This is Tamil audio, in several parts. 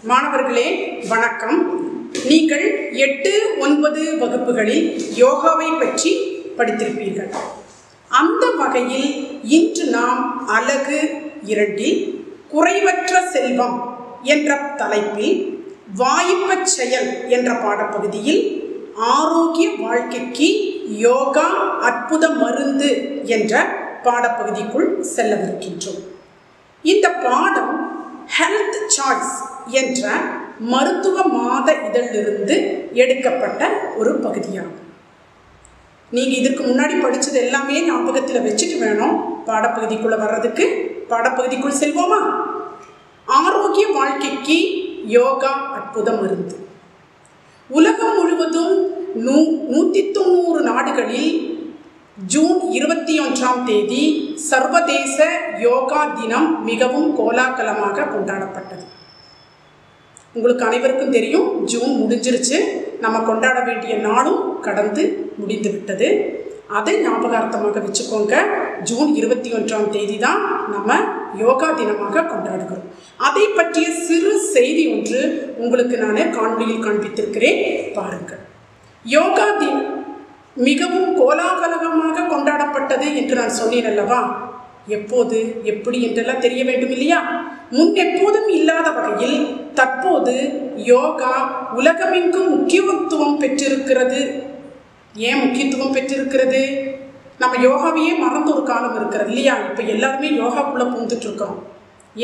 மாணவர்களே வணக்கம். நீங்கள் 8, 9 வகுப்புகளில் யோகாவை பற்றி படித்திருப்பீர்கள். அந்த வகையில் இன்று நாம் அலகு 2 குறைவற்ற செல்வம் என்ற தலைப்பில் வாய்ப்பச் செயல் என்ற பாடப்பகுதியில் ஆரோக்கிய வாழ்க்கைக்கு யோகா அற்புத மருந்து என்ற பாடப்பகுதிக்குள் செல்லவிருக்கின்றோம். இந்த பாடம் ஹெல்த் சாய்ஸ் என்ற மருத்துவ மாத இதழிலிருந்து எடுக்கப்பட்ட ஒரு பகுதியாகும். நீங்கள் இதற்கு முன்னாடி படித்தது எல்லாமே ஞாபகத்தில் வச்சுட்டு வேணும் பாடப்பகுதிக்குள்ளே வர்றதுக்கு. பாடப்பகுதிக்குள் செல்வோமா? ஆரோக்கிய வாழ்க்கைக்கு யோகா அற்புத மருந்து. உலகம் முழுவதும் 190 நாடுகளில் ஜூன் 21ஆம் தேதி சர்வதேச யோகா தினம் மிகவும் கோலாகலமாக கொண்டாடப்பட்டது. உங்களுக்கு அனைவருக்கும் தெரியும், ஜூன் முடிஞ்சிருச்சு. நம்ம கொண்டாட வேண்டிய நாளும் கடந்து முடிந்து விட்டது. அதை ஞாபகார்த்தமாக வச்சுக்கோங்க. ஜூன் 21ஆம் தேதி தான் நம்ம யோகா தினமாக கொண்டாடுகிறோம். அதை பற்றிய சிறு செய்தி ஒன்று உங்களுக்கு நான் காணொளியில் காண்பித்திருக்கிறேன், பாருங்கள். யோகா தினம் மிகவும் கோலாகலமாக கொண்டாடப்பட்டது என்று நான் சொன்னேன் அல்லவா? எப்போது, எப்படி என்றெல்லாம் தெரிய வேண்டும் இல்லையா? முன் எப்போதும் இல்லாத வகையில் தற்போது யோகா உலகமெங்கும் முக்கியத்துவம் பெற்றிருக்கிறது. ஏன் முக்கியத்துவம் பெற்றிருக்கிறது? நம்ம யோகாவையே மறந்து ஒரு காலம் இருக்கிறது இல்லையா? இப்போ எல்லாருமே யோகாக்குள்ளே பூந்துட்டு இருக்கோம்.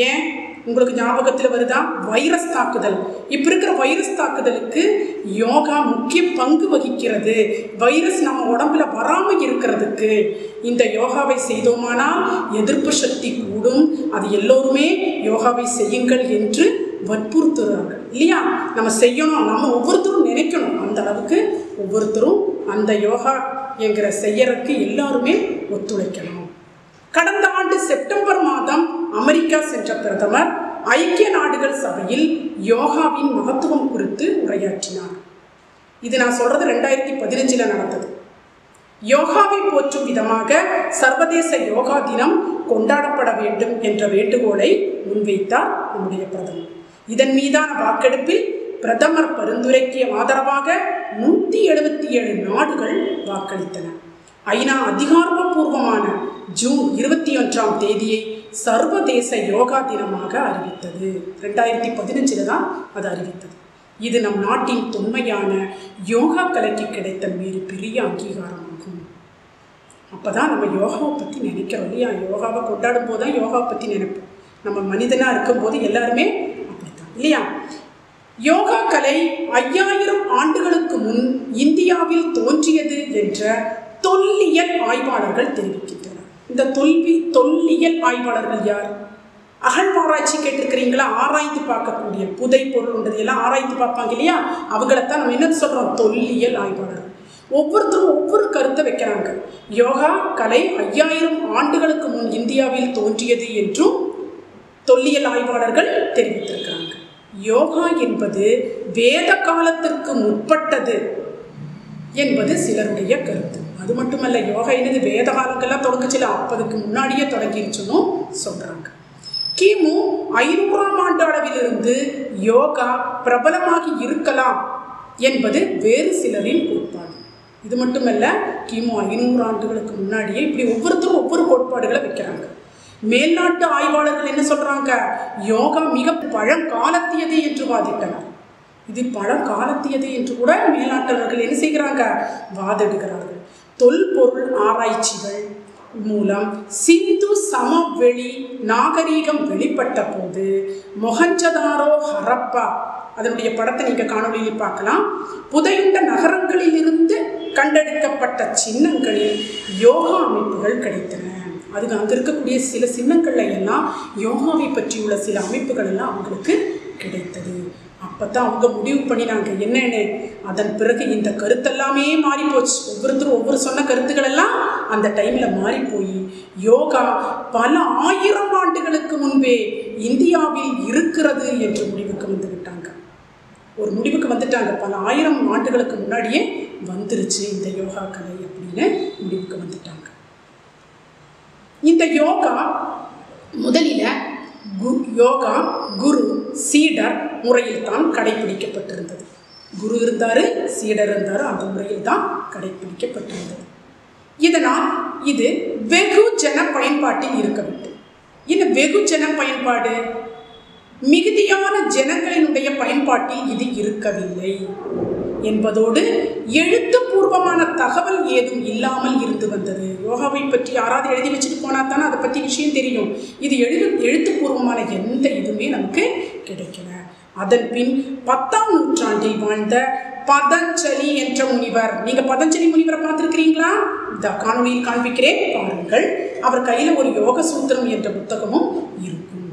ஏன் உங்களுக்கு ஞாபகத்தில் வருதா? வைரஸ் தாக்குதல். இப்போ இருக்கிற வைரஸ் தாக்குதலுக்கு யோகா முக்கிய பங்கு வகிக்கிறது. வைரஸ் நம்ம உடம்புல வராமல் இருக்கிறதுக்கு இந்த யோகாவை செய்தோமானால் எதிர்ப்பு சக்தி கூடும். அது எல்லோருமே யோகாவை செய்யுங்கள் என்று வற்புறுத்துறாங்க இல்லையா? நம்ம செய்யணும், நம்ம ஒவ்வொருத்தரும் நினைக்கணும். அந்த அளவுக்கு ஒவ்வொருத்தரும் அந்த யோகா என்கிற செய்யறதுக்கு எல்லாருமே ஒத்துழைக்கணும். கடந்த ஆண்டு செப்டம்பர் மாதம் அமெரிக்கா சென்ற பிரதமர் ஐக்கிய நாடுகள் சபையில் யோகாவின் மகத்துவம் குறித்து உரையாற்றினார். இது நான் சொல்றது 2015 நடந்தது. யோகாவை போற்றும் விதமாக சர்வதேச யோகா தினம் கொண்டாடப்பட வேண்டும் என்ற வேண்டுகோளை முன்வைத்தார் நம்முடைய பிரதமர். இதன் மீதான வாக்கெடுப்பில் பிரதமர் பரிந்துரைக்கு ஆதரவாக 177 நாடுகள் வாக்களித்தன. ஐநா அதிகாரப்பூர்வமான ஜூன் 21ஆம் தேதியை சர்வதேச யோகா தினமாக அறிவித்தது. 2015 தான் அது அறிவித்தது. இது நம் நாட்டின் தொன்மையான யோகா கலைக்கு கிடைத்த பெரிய அங்கீகாரமாகும். அப்போதான் நம்ம யோகாவை பற்றி நினைக்கிறோம் இல்லையா? யோகாவை கொண்டாடும் போது தான் யோகாவை பற்றி நினைப்போம். நம்ம மனிதனாக இருக்கும்போது எல்லாருமே அப்படித்தான் இல்லையா? யோகா கலை 5000 ஆண்டுகளுக்கு முன் இந்தியாவில் தோன்றியது என்ற தொல்லியல் ஆய்வாளர்கள் தெரிவிக்கின்றனர். இந்த தொல்லியல் ஆய்வாளர்கள் யார்? அகழ்வாராய்ச்சி கேட்டிருக்கிறீங்களா? ஆராய்ந்து பார்க்கக்கூடிய புதை பொருள் எல்லாம் ஆராய்ந்து பார்ப்பாங்க இல்லையா? அவங்களைத்தான் நம்ம என்ன சொல்கிறோம்? தொல்லியல் ஆய்வாளர்கள். ஒவ்வொருத்தரும் ஒவ்வொரு கருத்தை வைக்கிறாங்க. யோகா கலை 5000 ஆண்டுகளுக்கு முன் இந்தியாவில் தோன்றியது என்றும் தொல்லியல் ஆய்வாளர்கள் தெரிவித்திருக்கிறாங்க. யோகா என்பது வேத காலத்திற்கு முற்பட்டது என்பது சிலருடைய கருத்து. அது மட்டுமல்ல, யோகா என்னது வேத காலங்கள்லாம் தொடங்குச்சுல, அப்பதுக்கு முன்னாடியே தொடங்கிருச்சுன்னு சொல்கிறாங்க. கிமு 500ஆம் ஆண்டு அளவிலிருந்து யோகா பிரபலமாகி இருக்கலாம் என்பது வேறு சிலரின் கோட்பாடு. இது மட்டுமல்ல, கிமு 500 ஆண்டுகளுக்கு முன்னாடியே இப்படி ஒவ்வொருத்தரும் ஒவ்வொரு கோட்பாடுகளை வைக்கிறாங்க. மேல்நாட்டு ஆய்வாளர்கள் என்ன சொல்கிறாங்க? யோகா மிக பழங்காலத்தியது என்று வாதிட்டனர். இது பழங்காலத்தியது என்று கூட மேலாட்டவர்கள் என்ன செய்கிறாங்க? வாதிடுகிறார்கள். தொல்பொருள் ஆராய்ச்சிகள் மூலம் சிந்து சமவெளி நாகரீகம் வெளிப்பட்ட போது மொஹஞ்சதாரோ, ஹரப்பா, அதனுடைய படத்தை நீங்கள் காணொலியில் பார்க்கலாம். புதையுண்ட நகரங்களிலிருந்து கண்டெடுக்கப்பட்ட சின்னங்களில் யோகா அமைப்புகள் கிடைத்தன. அதுக்கு அங்கே இருக்கக்கூடிய சில சின்னங்கள்ல எல்லாம் யோகாவை பற்றியுள்ள சில அமைப்புகள் எல்லாம் அவங்களுக்கு கிடைத்தது. அப்போ தான் அவங்க முடிவு பண்ணினாங்க என்னென்னு. அதன் பிறகு இந்த கருத்தெல்லாமே மாறி போச்சு. ஒவ்வொருத்தரும் ஒவ்வொரு சொன்ன கருத்துக்கள் எல்லாம் அந்த டைமில் மாறி போய் யோகா பல 1000 ஆண்டுகளுக்கு முன்பே இந்தியாவில் இருக்கிறது என்று முடிவுக்கு வந்து விட்டாங்க. ஒரு முடிவுக்கு வந்துட்டாங்க. பல 1000 ஆண்டுகளுக்கு முன்னாடியே வந்துருச்சு இந்த யோகா கலை அப்படின்னு முடிவுக்கு வந்துட்டாங்க. இந்த யோகா முதலில் யோகா குரு சீடர் முறையில் தான் கடைபிடிக்கப்பட்டிருந்தது. குரு இருந்தாரு, சீடர் இருந்தாரு, அந்த முறையில் தான் கடைபிடிக்கப்பட்டிருந்தது. இதனால் இது வெகுஜன பயன்பாட்டில் இருக்கவில்லை. இந்த வெகுஜன பயன்பாடு மிகுதியான ஜனங்களினுடைய பயன்பாட்டில் இது இருக்கவில்லை என்பதோடு எழுத்துப்பூர்வமான தகவல் ஏதும் இல்லாமல் இருந்து வந்தது. யோகாவை பற்றி யாராவது எழுதி வச்சுட்டு போனா தானே அதை பற்றி விஷயம் தெரியும். இது எழுத்துப்பூர்வமான எந்த இதுவுமே நமக்கு கிடைக்கல. அதன் பின் 10ஆம் நூற்றாண்டில் வாழ்ந்த பதஞ்சலி என்ற முனிவர், நீங்க பதஞ்சலி முனிவரை பார்த்திருக்கிறீங்களா? இந்த காணொலியில் காண்பிக்கிறேன், பாருங்கள். அவர் கையில ஒரு யோக சூத்திரம் என்ற புத்தகமும் இருக்கும்.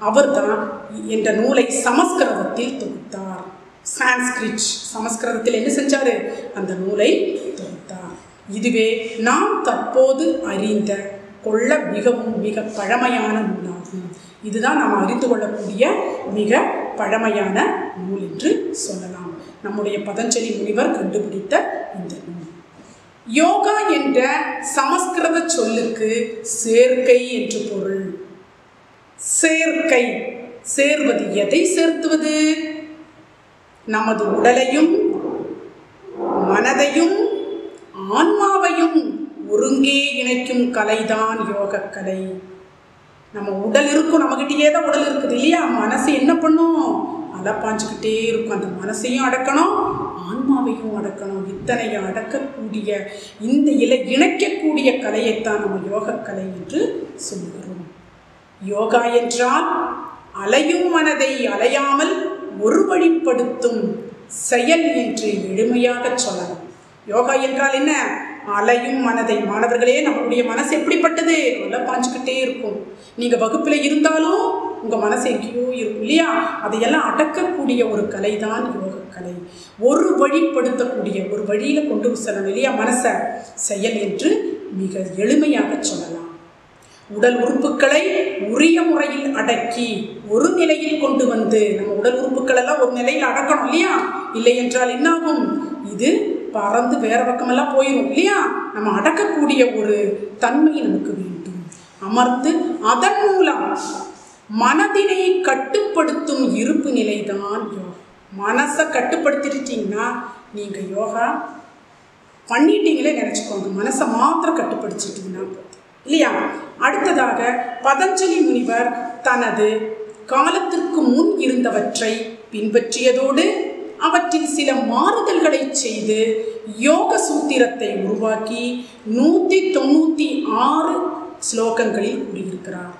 அவர்தான் என்ற நூலை சமஸ்கிருதத்தில் தொகுத்தார். சான்ஸ்கிரிட், சமஸ்கிருதத்தில் என்ன செஞ்சாரு? அந்த நூலை தொகுத்தார். இதுவே நாம் தற்போது அறிந்த கொள்ள மிக பழமையான நூலாகும். இதுதான் நாம் அறிந்து கொள்ளக்கூடிய மிக பழமையான நூல் என்று சொல்லலாம். நம்முடைய பதஞ்சலி முனிவர் கண்டுபிடித்த இந்த நூல். யோகா என்ற சமஸ்கிருத சொல்லுக்கு சேர்க்கை என்று பொருள். சேர்க்கை, சேர்வது, எதை சேர்த்துவது? நமது உடலையும் மனதையும் ஆன்மாவையும் ஒருங்கே இணைக்கும் கலைதான் யோக கலை. நம்ம உடல் இருக்கும், நம்மகிட்டயே தான் உடல் இருக்குது இல்லையா? மனசு என்ன பண்ணும்? அலப்பாஞ்சுக்கிட்டே இருக்கும். அந்த மனசையும் அடக்கணும், ஆன்மாவையும் அடக்கணும். இத்தனையை அடக்கக்கூடிய இந்த இணைக்கக்கூடிய கலையைத்தான் நம்ம யோக கலை என்று சொல்கிறோம். யோகா என்றால் அலையும் மனதை அலையாமல் ஒரு வழிப்படுத்தும் செயல் என்று எளிமையாக சொல்லலாம். யோகா என்றால் என்ன? அலையும் மனதை. மாணவர்களே, நம்மளுடைய மனசு எப்படிப்பட்டது? நல்லா பாஞ்சுக்கிட்டே இருக்கும். நீங்கள் வகுப்பில் இருந்தாலும் உங்கள் மனசு எங்கேயோ இருக்கும் இல்லையா? அதையெல்லாம் அடக்கக்கூடிய ஒரு கலை தான் யோக கலை. ஒரு வழிப்படுத்தக்கூடிய, ஒரு வழியில் கொண்டு செல்லணும் இல்லையா மனசை, செயல் என்று மிக எளிமையாக சொல்லலாம். உடல் உறுப்புகளை உரிய முறையில் அடக்கி ஒரு நிலையில் கொண்டு வந்து, நம்ம உடல் உறுப்புகள் எல்லாம் ஒரு நிலையில் அடக்கணும் இல்லையா? இல்லை என்றால் என்னாகும்? இது பறந்து வேற பக்கமெல்லாம் போயிடும் இல்லையா? நம்ம அடக்கக்கூடிய ஒரு தன்மை நமக்கு வேண்டும். அமர்ந்து அதன் மூலம் மனதினை கட்டுப்படுத்தும் இருப்பு நிலை தான் யோகா. மனசை கட்டுப்படுத்திட்டீங்கன்னா நீங்க யோகா பண்ணிட்டீங்களே நினைச்சுக்கோங்க. மனசை மாத்திரம் கட்டுப்படுத்திட்டீங்கன்னா இல்லையா? அடுத்ததாக பதஞ்சலி முனிவர் தனது காலத்திற்கு முன் இருந்தவற்றை பின்பற்றியதோடு அவற்றில் சில மாறுதல்களை செய்து யோக சூத்திரத்தை உருவாக்கி 196 ஸ்லோகங்களில் கூறியிருக்கிறார்.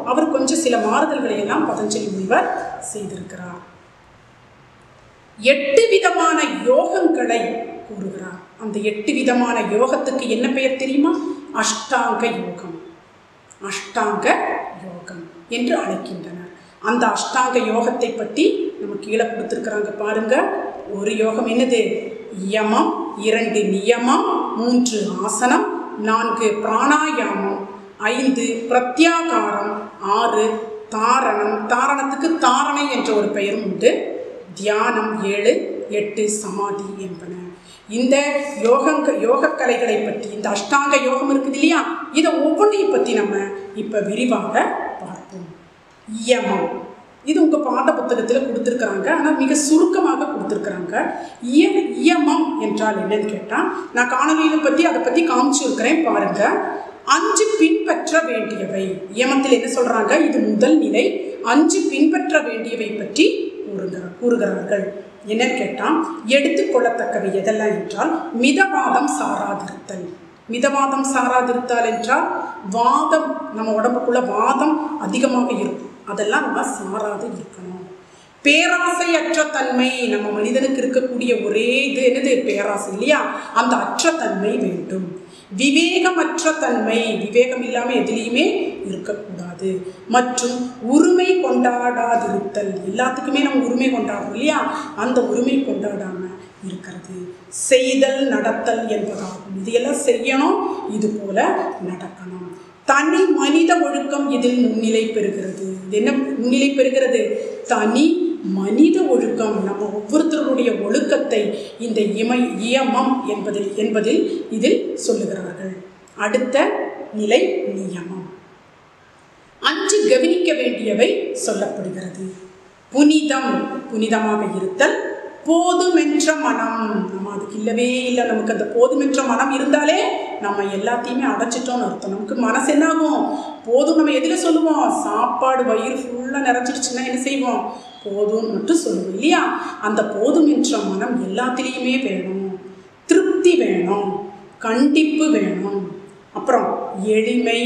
அவர் கொஞ்சம் சில மாறுதல்களை எல்லாம் பதஞ்சலி முனிவர் செய்திருக்கிறார். 8 விதமான யோகங்களை கூறுகிறார். அந்த 8 விதமான யோகத்துக்கு என்ன பெயர் தெரியுமா? அஷ்டாங்க யோகம். அஷ்டாங்க யோகம் என்று அழைக்கின்றனர். அந்த அஷ்டாங்க யோகத்தை பற்றி நம்ம கீழே கொடுத்துருக்குறாங்க பாருங்க. ஒரு யோகம் என்னது? யமம், 2 நியமம், 3 ஆசனம், 4 பிராணாயாமம், 5 பிரத்யாகாரம், 6 தாரணம், தாரணத்துக்கு தாரணை என்ற ஒரு பெயரும் உண்டு, தியானம் 7, 8 சமாதி என்பன. இந்த யோக கலைகளை பற்றி, இந்த அஷ்டாங்க யோகம் இருக்குது இல்லையா, இதை ஒவ்வொன்றையும் பற்றி நம்ம இப்போ விரிவாக பார்ப்போம். யமம், இது உங்கள் பாட புத்தகத்தில் கொடுத்துருக்குறாங்க, ஆனால் மிக சுருக்கமாக கொடுத்துருக்குறாங்க. யமம் என்றால் என்னன்னு கேட்டால், நான் காணொலியை பற்றி அதை பற்றி காமிச்சிருக்கிறேன் பாருங்கள். 5 பின்பற்ற வேண்டியவை. யமத்தில் என்ன சொல்கிறாங்க? இது முதல் நிலை. 5 பின்பற்ற வேண்டியவை பற்றி கூறுகிறார்கள். என்னன்னு கேட்டால், எடுத்துக்கொள்ளத்தக்கவை எதெல்லாம் என்றால், மிதவாதம் சாராதிருத்தல். மிதவாதம் சாராதிருத்தல் என்றால் வாதம், நம்ம உடம்புக்குள்ள வாதம் அதிகமாக இருக்கும், அதெல்லாம் நம்ம சாராது இருக்கணும். பேராசையற்ற தன்மை, நம்ம மனிதனுக்கு இருக்கக்கூடிய ஒரே இது என்னது? பேராசை இல்லையா? அந்த அற்ற தன்மை வேண்டும். விவேகமற்ற தன்மை, விவேகம் இல்லாமல் எதுலேயுமே இருக்கக்கூடாது. மற்றும் உரிமை கொண்டாடாதிருத்தல், எல்லாத்துக்குமே நம்ம உரிமை கொண்டாடுறோம் இல்லையா? அந்த உரிமை கொண்டாடாம இருக்கிறது. செய்தல் நடத்தல் என்பதாகும். இதையெல்லாம் செய்யணும், இது போல நடக்கணும். தனி மனித ஒழுக்கம் இதில் முன்னிலை பெறுகிறது. இது என்ன முன்னிலை பெறுகிறது? தனி மனித ஒழுக்கம். நம்ம ஒவ்வொருத்தருடைய ஒழுக்கத்தை இந்த யமம் என்பதில் இதில் சொல்லுகிறார்கள். அடுத்த நிலை நியமம். 5 கவனிக்க வேண்டியவை சொல்லப்படுகிறது. புனிதம், புனிதமாக இருத்தல். போதுமென்ற மனம், நம்ம அதுக்கு இல்லவே இல்லை. நமக்கு அந்த போதுமென்ற மனம் இருந்தாலே நம்ம எல்லாத்தையுமே அடைச்சிட்டோம்னு அர்த்தம். நமக்கு மனசு என்னாகும்? போதும். நம்ம எதில் சொல்லுவோம்? சாப்பாடு வயிறு ஃபுல்லாக நிறைச்சிடுச்சுன்னா என்ன செய்வோம்? போதும்னு மட்டும் சொல்லுவோம் இல்லையா? அந்த போதுமென்ற மனம் எல்லாத்திலையுமே வேணும். திருப்தி வேணும், கண்டிப்பு வேணும். அப்புறம் எளிமை,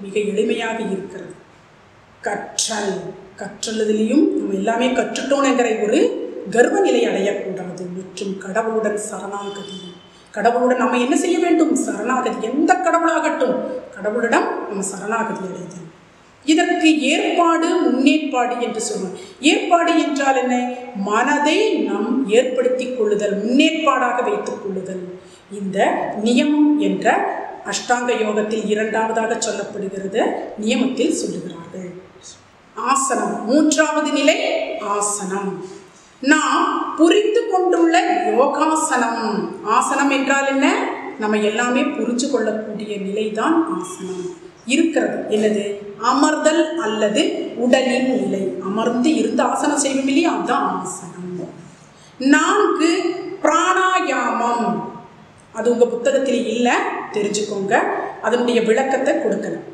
மிக எளிமையாக இருக்கிறது. கற்றல், கற்றலுதிலையும் நம்ம எல்லாமே கற்றுட்டோம்ங்கிற ஒரு கர்வ நிலை அடையக்கூடாது. மற்றும் கடவுளுடன் சரணாகதி. கடவுளுடன் நம்ம என்ன செய்ய வேண்டும்? சரணாகதி. எந்த கடவுளாகட்டும் கடவுளிடம் நம்ம சரணாகதி அடைதல். இதற்கு ஏற்பாடு, முன்னேற்பாடு என்று சொல்லுவோம். ஏற்பாடு என்றால் என்ன? மனதை நாம் ஏற்படுத்தி கொள்ளுதல், முன்னேற்பாடாக வைத்துக் கொள்ளுதல். இந்த நியமம் என்ற அஷ்டாங்க யோகத்தில் இரண்டாவதாக சொல்லப்படுகிறது, நியமத்தில் சொல்லுகிறார்கள். ஆசனம், மூன்றாவது நிலை ஆசனம். நாம் புரிந்து கொண்டுள்ள யோகாசனம். ஆசனம் என்றால் என்ன? நம்ம எல்லாமே புரிஞ்சு கொள்ளக்கூடிய நிலைதான் ஆசனம் இருக்கிறது. என்னது? அமர்தல் அல்லது உடலின் நிலை. அமர்ந்து இருந்து ஆசனம் செய்வோம் இல்லையா? அதுதான் ஆசனம். 4 பிராணாயாமம். அது உங்க புத்தகத்தில் இல்லை, தெரிஞ்சுக்கோங்க. அதனுடைய விளக்கத்தை கொடுக்கலாம்.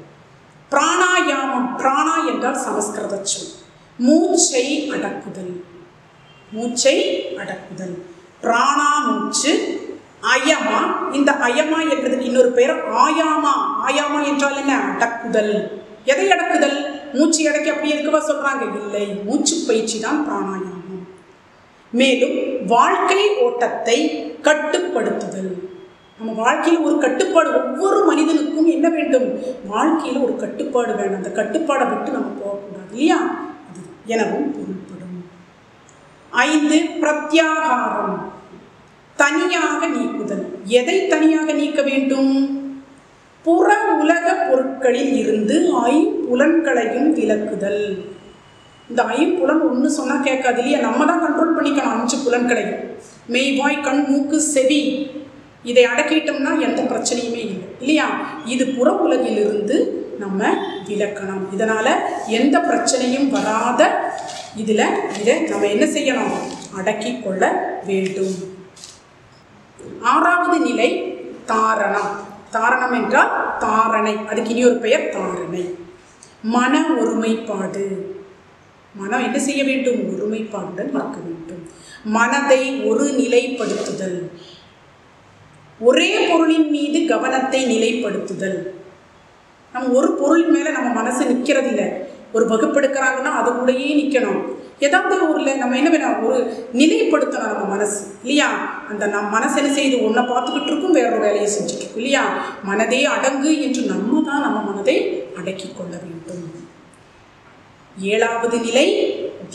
பிராணாயாமம், பிராணா என்றால் சமஸ்கிருத சொல். மூச்சை அடக்குதல், மூச்சை அடக்குதல். பிராணா மூச்சு, அயமா. இந்த அயமா என்றதுக்கு இன்னொரு பெயர் ஆயாமா. ஆயாமா என்றால் என்ன? அடக்குதல். எதை அடக்குதல்? மூச்சு அடக்கி அப்படி இருக்கவா சொல்றாங்க? இல்லை, மூச்சு பயிற்சி தான் பிராணாயாமம். மேலும் வாழ்க்கை ஓட்டத்தை கட்டுப்படுத்துதல். நம்ம வாழ்க்கையில் ஒரு கட்டுப்பாடு, ஒவ்வொரு மனிதனுக்கும் என்ன வேண்டும்? வாழ்க்கையில் ஒரு கட்டுப்பாடு வேணும். அந்த கட்டுப்பாடை விட்டு நம்ம போகக்கூடாது இல்லையா? அது எனவும் பொருள்படும். 5 பிரத்யாகாரம், தனியாக நீக்குதல். எதை தனியாக நீக்க வேண்டும்? புற உலக பொருட்களில் இருந்து 5 புலன்களையும் விலக்குதல். இந்த 5 புலன் ஒன்று சொன்னால் கேட்காது இல்லையா? நம்ம தான் கண்ட்ரோல் பண்ணிக்கணும் 5 புலன்களையும். மெய், வாய், கண், மூக்கு, செவி. இதை அடக்கிட்டோம்னா எந்த பிரச்சனையுமே இல்லை இல்லையா? இது புற உலகிலிருந்து நம்ம விலக்கணும். இதனால் எந்த பிரச்சனையும் வராத இதை நம்ம என்ன செய்யணும்? அடக்கி கொள்ள வேண்டும். 6வது நிலை தாரணம். தாரணம் என்றால் தாரணை. அதுக்கு இனி ஒரு பெயர் தாரணை. மன ஒருமைப்பாடு. மனம் என்ன செய்ய வேண்டும்? ஒருமைப்பாடுடன் இருக்க வேண்டும். மனதை ஒரு நிலைப்படுத்துதல், ஒரே பொருளின் மீது கவனத்தை நிலைப்படுத்துதல். நம்ம ஒரு பொருளின் மேலே நம்ம மனசு நிற்கிறதில்லை. ஒரு வகுப்பெடுக்கிறாங்கன்னா அது கூடயே நிற்கணும். ஏதாவது ஊரில் நம்ம என்ன வேணும்? ஒரு நிலைப்படுத்தணும் நம்ம மனசு இல்லையா? அந்த நம் மனசு என்ன செய்யுது? ஒன்றை பார்த்துக்கிட்டு இருக்கும், வேறொரு வேலையை செஞ்சுட்டு இருக்கும் இல்லையா? மனதே அடங்கு என்று நம்ம தான் நம்ம மனதை அடக்கி கொள்ள வேண்டும். 7வது நிலை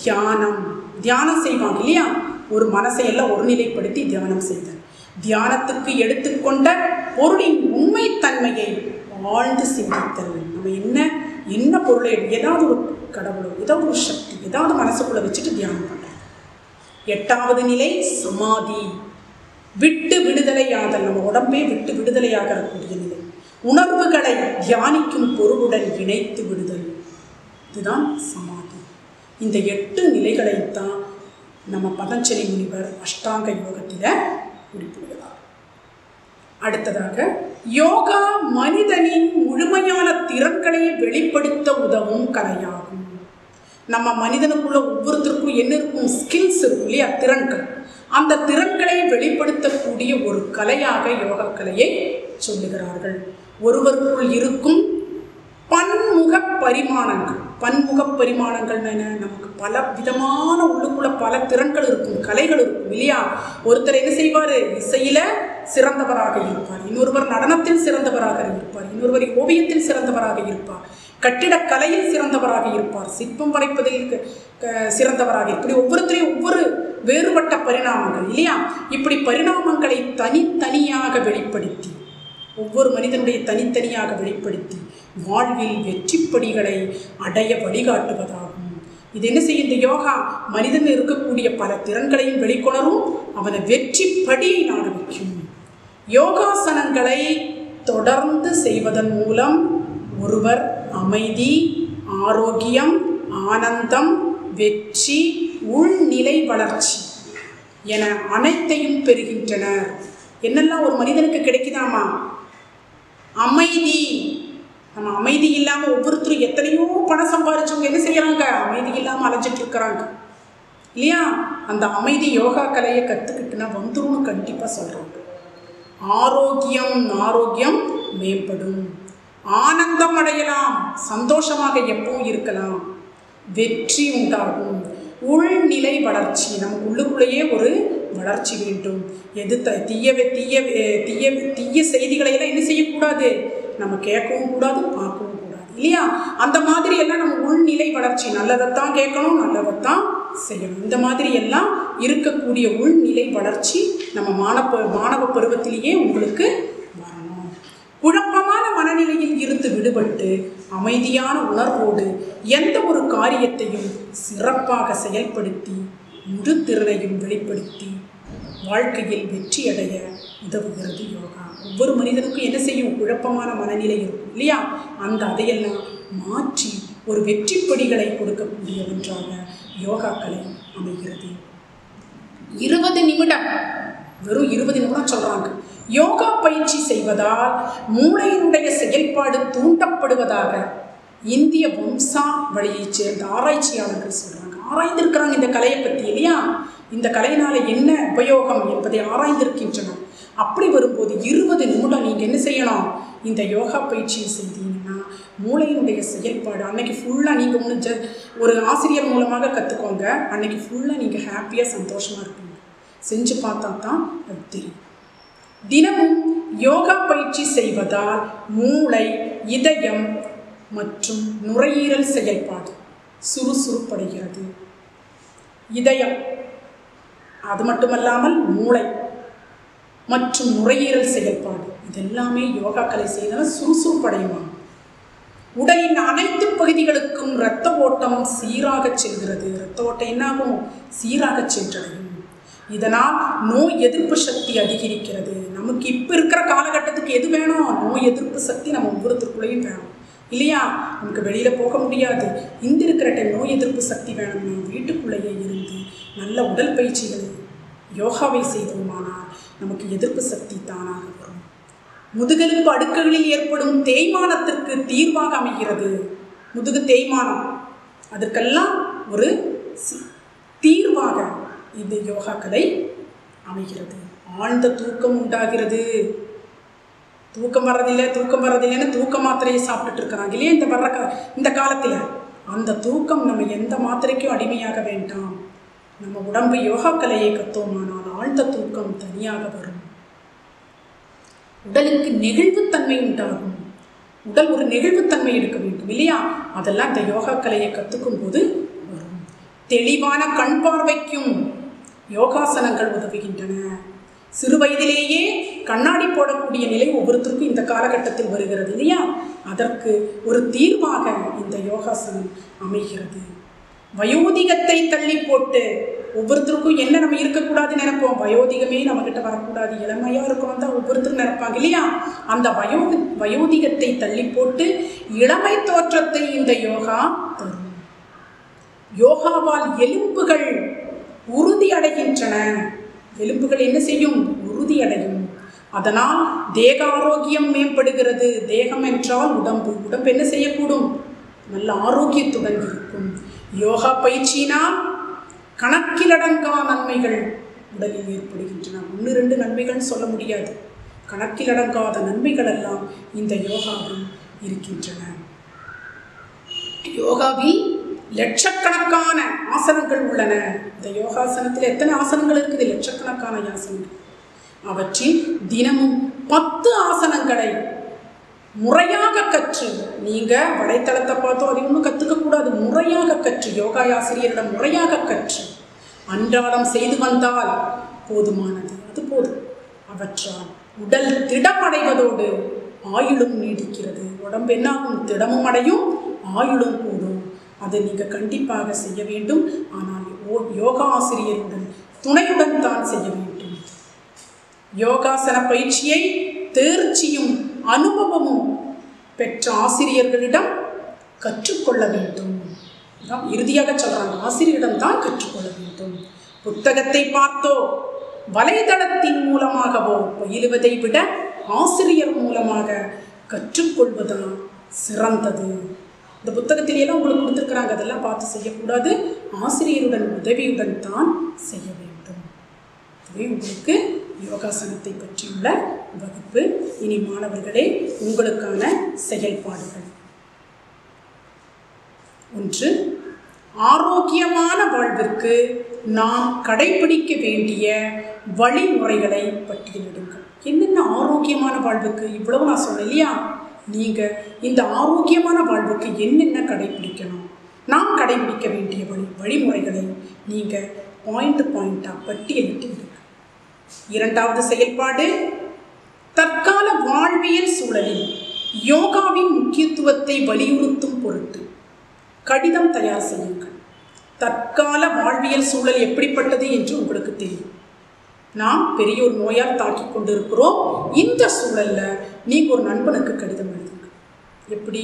தியானம். தியானம் செய்வாங்க இல்லையா? ஒரு மனசை எல்லாம் ஒருநிலைப்படுத்தி தியானம் செய்தல். தியானத்துக்கு எடுத்துக்கொண்ட பொருளின் உண்மைத்தன்மையை ஆழ்ந்து சிந்தித்தல். நம்ம என்ன பொருளை, ஏதாவது ஒரு கடவுளோ, ஏதாவது ஒரு சக்தி, ஏதாவது மனசுக்குள்ளே வச்சுட்டு தியானம் பண்ணுறோம். 8வது நிலை சமாதி. விட்டு விடுதலையாதல். நம்ம உடம்பே விட்டு விடுதலையாகக்கூடிய நிலை. உணர்வுகளை தியானிக்கும் பொருளுடன் இணைத்து விடுதல். இதுதான் சமாதி. இந்த 8 நிலைகளைத்தான் நம்ம பதஞ்சலி முனிவர் அஷ்டாங்க யோகத்தில் குறிப்பிடுகிறார். அடுத்ததாக யோகா மனிதனின் முழுமையான திறன்களை வெளிப்படுத்த உதவும் கலையாகும். நம்ம மனிதனுக்குள்ள ஒவ்வொருத்தருக்கும் என்ன இருக்கும்? ஸ்கில்ஸ் இருக்கும் இல்லையா? திறன்கள். அந்த திறன்களை வெளிப்படுத்தக்கூடிய ஒரு கலையாக யோகா கலையை சொல்லுகிறார்கள். ஒருவருக்குள் இருக்கும் பன்முக பரிமாணங்கள். பன்முக பரிமாணங்கள் என்ன? நமக்கு பல விதமான உள்ளுக்குள்ள பல திறன்கள் இருக்கும், கலைகள் இருக்கும் இல்லையா? ஒருத்தர் என்ன செய்வார்? இசையில சிறந்தவராக இருப்பார், இன்னொருவர் நடனத்தில் சிறந்தவராக இருப்பார், இன்னொருவர் ஓவியத்தில் சிறந்தவராக இருப்பார், கட்டிடக்கலையில் சிறந்தவராக இருப்பார், சிற்பம் வரைப்பதில் சிறந்தவராக. இப்படி ஒவ்வொருத்தரையும் ஒவ்வொரு வேறுபட்ட பரிணாமங்கள் இல்லையா? இப்படி பரிணாமங்களை தனித்தனியாக வெளிப்படுத்தி, ஒவ்வொரு மனிதனுடைய தனித்தனியாக வெளிப்படுத்தி வாழ்வில் வெற்றிப்படிகளை அடைய வழிகாட்டுவதாகும். இது என்ன செய்யும்? இந்த யோகா மனிதன் இருக்கக்கூடிய பல திறன்களையும் வெளிக்கொணரும், அவனை வெற்றிப்படியை நாட வைக்கும். யோகாசனங்களை தொடர்ந்து செய்வதன் மூலம் ஒருவர் அமைதி, ஆரோக்கியம், ஆனந்தம், வெற்றி, உள்நிலை வளர்ச்சி என அனைத்தையும் பெறுகின்றனர். என்னெல்லாம் ஒரு மனிதனுக்கு கிடைக்குதாமா? அமைதி. நம்ம அமைதி இல்லாமல் ஒவ்வொருத்தரும் எத்தனையோ பணம் சம்பாதிச்சவங்க என்ன செய்யறாங்க? அமைதி இல்லாமல் அலைஞ்சிட்டு இருக்கிறாங்க இல்லையா? அந்த அமைதி யோகா கலையை கற்றுக்கிட்டுனா வந்துரும்னு கண்டிப்பாக சொல்கிறாங்க. ஆரோக்கியம் மேம்படும். ஆனந்தம் அடையலாம். சந்தோஷமாக எப்பவும் இருக்கலாம். வெற்றி உண்டாகும். உள்நிலை வளர்ச்சி. நமக்கு உள்ளுக்குள்ளேயே ஒரு வளர்ச்சி வேண்டும். எது தீய செய்திகளையெல்லாம் என்ன செய்யக்கூடாது? நம்ம கேட்கவும் கூடாது, பார்க்கவும் கூடாது இல்லையா? அந்த மாதிரி எல்லாம் நம்ம உள்நிலை வளர்ச்சி. நல்லதைத்தான் கேட்கணும், நல்லதைத்தான் செய்யணும். இந்த மாதிரி எல்லாம் இருக்கக்கூடிய உள்நிலை வளர்ச்சி நம்ம மாணவ பருவத்திலேயே உங்களுக்கு வரணும். குழப்பமான மனநிலையில் இருந்து விடுபட்டு அமைதியான உணர்வோடு எந்த ஒரு காரியத்தையும் சிறப்பாக செயல்படுத்தி முழு திறனையும் வெளிப்படுத்தி வாழ்க்கையில் வெற்றி அடைய உதவுகிறது யோகா. ஒவ்வொரு மனிதனுக்கும் என்ன செய்யும்? குழப்பமான மனநிலை இருக்கும் இல்லையா? அதையெல்லாம் மாற்றி ஒரு வெற்றி படிகளை கொடுக்கக்கூடிய ஒன்றாக யோகா கலை அமைகிறது. 20 நிமிடம், வெறும் 20 நிமிடம் சொல்றாங்க. யோகா பயிற்சி செய்வதால் மூளையினுடைய செயல்பாடு தூண்டப்படுவதாக இந்திய வம்சா வழியைச் சேர்ந்த ஆராய்ச்சியாளர்கள் சொல்றாங்க. ஆராய்ந்திருக்கிறாங்க இந்த கலையை பற்றி இல்லையா? இந்த கலையினால என்ன உபயோகம் என்பதை ஆராய்ந்திருக்கின்றனர். அப்படி வரும்போது 20 நிமிடம் நீங்கள் என்ன செய்யணும்? இந்த யோகா பயிற்சியை செய்தீங்கன்னா மூளையினுடைய செயல்பாடு அன்னைக்கு ஃபுல்லாக நீங்கள் முடிஞ்ச ஒரு ஆசிரியர் மூலமாக கற்றுக்கோங்க. அன்னைக்கு ஃபுல்லாக நீங்கள் ஹாப்பியாக சந்தோஷமாக இருப்பீங்க. செஞ்சு பார்த்தா தான் அது தெரியும். தினமும் யோகா பயிற்சி செய்வதால் மூளை, இதயம் மற்றும் நுரையீரல் செயல்பாடு சுறுசுறுப்படைகிறது. இதயம், அது மட்டுமல்லாமல் மூளை மற்றும் நுரையீரல் செயல்பாடு இதெல்லாமே யோகா கலை செய்தால் சுறுசுறுப்படையுமா. உடலின் அனைத்து பகுதிகளுக்கும் இரத்த ஓட்டம் சீராக செல்கிறது. இரத்த ஓட்டம் என்னாகும்? சீராக சென்றடையும். இதனால் நோய் எதிர்ப்பு சக்தி அதிகரிக்கிறது. நமக்கு இப்போ இருக்கிற காலகட்டத்துக்கு எது வேணும்? நோய் எதிர்ப்பு சக்தி நம்ம ஒவ்வொருத்தருக்குள்ளேயும் வேணும் இல்லையா? நமக்கு வெளியில் போக முடியாது. இந்த இருக்கிற டைம் நோய் எதிர்ப்பு சக்தி வேணும்னா வீட்டுக்குள்ளேயே இருந்து நல்ல உடல் பயிற்சிகள் யோகாவை செய்தோமானால் நமக்கு எதிர்ப்பு சக்தி தானாக வரும். முதுகெலும்பு அடுக்குகளில் ஏற்படும் தேய்மானத்திற்கு தீர்வாக அமைகிறது. முதுகு தேய்மானம், அதற்கெல்லாம் ஒரு தீர்வாக இந்த யோகா கலை அமைகிறது. ஆழ்ந்த தூக்கம் உண்டாகிறது. தூக்கம் வர்றதில்லைன்னு தூக்க மாத்திரையை சாப்பிட்டுட்டு இருக்கிறாங்க இல்லையா இந்த காலத்தில். அந்த தூக்கம் நம்ம எந்த மாத்திரைக்கும் அடிமையாக வேண்டாம். நம்ம உடம்பு யோகா கலையை கற்றோமானால் ஆழ்ந்த தூக்கம் தனியாக வரும். உடலுக்கு நெகிழ்வுத்தன்மை உண்டாகும். உடல் ஒரு நெகிழ்வுத்தன்மை எடுக்க வேண்டும் இல்லையா? அதெல்லாம் இந்த யோகா கலையை கற்றுக்கும் போது வரும். தெளிவான கண் பார்வைக்கும் யோகாசனங்கள் உதவுகின்றன. சிறு வயதிலேயே கண்ணாடி போடக்கூடிய நிலை ஒவ்வொருத்தருக்கும் இந்த காலகட்டத்தில் வருகிறது இல்லையா? அதற்கு ஒரு தீர்வாக இந்த யோகாசனம் அமைகிறது. வயோதிகத்தை தள்ளி போட்டு ஒவ்வொருத்தருக்கும் என்ன நம்ம இருக்கக்கூடாதுன்னு நினைப்போம்? வயோதிகமே நம்மகிட்ட வரக்கூடாது, இளமையாக இருக்கணும் தான் ஒவ்வொருத்தரும் நினைப்பாங்க இல்லையா? அந்த வயோதிகத்தை தள்ளி போட்டு இளமை தோற்றத்தை இந்த யோகா தரும். யோகாவால் எலும்புகள் உறுதி அடைகின்றன. எலும்புகள் என்ன செய்யும்? உறுதி அடையும். அதனால் தேக ஆரோக்கியம் மேம்படுகிறது. தேகம் என்றால் உடம்பு. உடம்பு என்ன செய்யக்கூடும்? நல்ல ஆரோக்கியத்துடன் இருக்கும். யோகா பயிற்சியினால் கணக்கிலடங்கா நன்மைகள் உடலில் ஏற்படுகின்றன. 1-2 நன்மைகள் சொல்ல முடியாது. கணக்கிலடங்காத நன்மைகள் எல்லாம் இந்த யோகாவில் இருக்கின்றன. யோகாவில் லட்சக்கணக்கான ஆசனங்கள் உள்ளன. இந்த யோகாசனத்தில் எத்தனை ஆசனங்கள் இருக்குது? லட்சக்கணக்கான ஆசனங்கள். அவற்றில் தினமும் 10 ஆசனங்களை முறையாக கற்று, நீங்கள் வலைத்தளத்தை பார்த்தோ அதை ஒன்றும் கற்றுக்கக்கூடாது. முறையாக கற்று, யோகா ஆசிரியரிடம் முறையாக கற்று அன்றாடம் செய்து வந்தால் போதுமானது. அது போதும். அவற்றால் உடல் திடமடைவதோடு ஆயுளும் நீடிக்கிறது. உடம்பு என்னாகும்? திடமும் அடையும், ஆயுளும் கூடும். அதை நீங்கள் கண்டிப்பாக செய்ய வேண்டும். ஆனால் யோகா ஆசிரியருடன் துணையுடன் தான் செய்ய வேண்டும். யோகாசன பயிற்சியை தேர்ச்சியும் அனுபவமும் பெற்ற ஆசிரியர்களிடம் கற்றுக்கொள்ள வேண்டும். இறுதியாக சொல்றாங்க, ஆசிரியரிடம் தான் கற்றுக்கொள்ள வேண்டும். புத்தகத்தை பார்த்தோ வலைதளத்தின் மூலமாகவோ பயிலுவதை விட ஆசிரியர் மூலமாக கற்றுக்கொள்வதுதான் சிறந்தது. இந்த புத்தகத்திலேயெல்லாம் உங்களுக்கு கொடுத்துருக்குறாங்க, அதெல்லாம் பார்த்து செய்யக்கூடாது, ஆசிரியருடன் உதவியுடன் தான் செய்ய வேண்டும். இதுவே உங்களுக்கு யோகாசனத்தை பற்றியுள்ள வகுப்பு. இனி மாணவர்களே, உங்களுக்கான செயல்பாடுகள். 1. ஆரோக்கியமான வாழ்விற்கு நாம் கடைபிடிக்க வேண்டிய வழிமுறைகளை பட்டியலிடுங்கள். என்னென்ன ஆரோக்கியமான வாழ்வுக்கு இவ்வளவு நான் சொன்னேன் இல்லையா? நீங்கள் இந்த ஆரோக்கியமான வாழ்வுக்கு என்னென்ன கடைபிடிக்கணும், நாம் கடைபிடிக்க வேண்டிய வழிமுறைகளை நீங்கள் பாயிண்டாக பட்டியலிட்டு விடுங்க. 2வது செயல்பாடு, தற்கால வாழ்வியல் சூழலில் யோகாவின் முக்கியத்துவத்தை வலியுறுத்தும் பொருட்டு கடிதம் தயார் செய்யுங்கள். தற்கால வாழ்வியல் சூழல் எப்படிப்பட்டது என்று உங்களுக்கு தெரியும். நாம் பெரிய ஒரு நோயால் தாக்கி கொண்டு இருக்கிறோம். இந்த சூழலில் நீங்கள் ஒரு நண்பனுக்கு கடிதம் எழுதுங்க. எப்படி?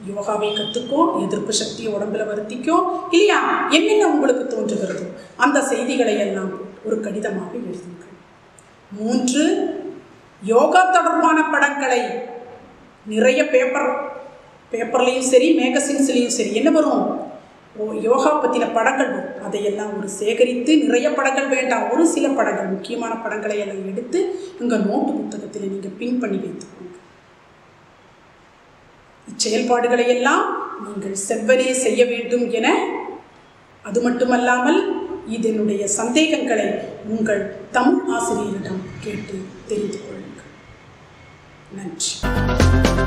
யோகாவை கற்றுக்கோ, எதிர்ப்பு சக்தியை உடம்புல வருத்திக்கோ, இல்லையா? என்னென்ன உங்களுக்கு தோன்றுகிறதோ அந்த செய்திகளை எல்லாம் ஒரு கடிதமாக எழுதுங்கள். 3. யோகா தொடர்பான படங்களை நிறைய பேப்பர்லேயும் சரி, மேகசின்ஸ்லேயும் சரி என்ன வரும், யோகா பற்றின படங்கள் வரும். அதையெல்லாம் ஒரு சேகரித்து, நிறைய படங்கள் வேண்டாம், ஒரு சில படங்கள், முக்கியமான படங்களை எல்லாம் எடுத்து உங்கள் நோட்டு புத்தகத்தில் நீங்கள் பின் பண்ணி வைத்துக்கோங்க. இச்செயல்பாடுகளை எல்லாம் நீங்கள் செவ்வனே செய்ய வேண்டும் என, அது மட்டுமல்லாமல் இதனுடைய சந்தேகங்களை உங்கள் தமிழ் ஆசிரியரிடம் கேட்டு தெரிந்து கொள்ளுங்கள். நன்றி.